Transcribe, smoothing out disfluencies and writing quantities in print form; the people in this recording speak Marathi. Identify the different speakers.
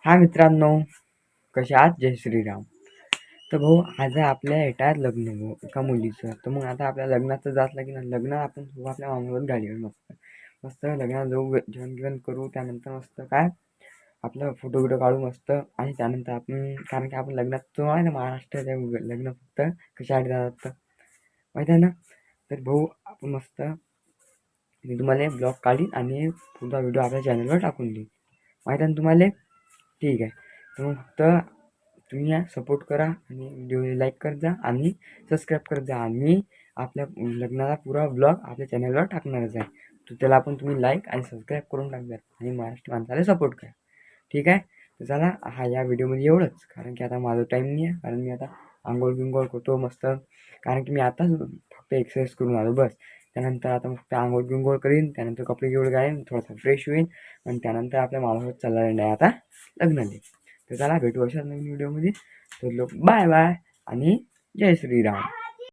Speaker 1: हा मित्रांनो, कसे आहात? जय श्रीराम. तर भाऊ, आज आहे आपल्या येतात लग्न भाऊ एका मुलीचं. तर मग आता आपल्या लग्नाचं जात की ना, लग्न आपण आपल्या मामावर गाडीवर मस्त मस्त लग्नात जाऊ, जेवण गिवण करू. त्यानंतर मस्त काय आपलं फोटो बिटो काढू मस्त. आणि त्यानंतर आपण, कारण की आपण लग्नात तो आहे ना, महाराष्ट्राच्या लग्न फक्त कशासाठी जातात तर माहिती आहे ना. तर भाऊ आपण मस्त, मी तुम्हाला ब्लॉग काढीन आणि पुढचा व्हिडिओ आपल्या चॅनलवर टाकून देईन. माहिती आहे ना तुम्हाला. ठीक आहे. तर मग फक्त तुम्ही सपोर्ट करा आणि व्हिडिओला लाईक करत जा आणि सबस्क्राईब करत जा. आणि आपल्या लग्नाचा पुरा ब्लॉग आपल्या चॅनलवर टाकणारच आहे. तर त्याला पण तुम्ही लाईक आणि सबस्क्राईब करून टाकजा आणि महाराष्ट्र माणसाला सपोर्ट करा. ठीक आहे. तर चला, या व्हिडिओमध्ये एवढंच. कारण की आता माझं टाईम नाही आहे. कारण मी आता आंघोळ बिंघोळ करतो मस्त. कारण की मी आताच फक्त एक्सरसाइज करून आलो बस. त्यानंतर आता फक्त आंघोळ बिंघोळ करीन. त्यानंतर कपडे गिपडे घालीन, थोडासा फ्रेश होईन आणि त्यानंतर आपल्या मामासोबत चालला आहे आता लग्नाला. तर चला, भेटू अशाच नवीन व्हिडिओमध्ये. तर लोक बाय बाय आणि जय श्रीराम.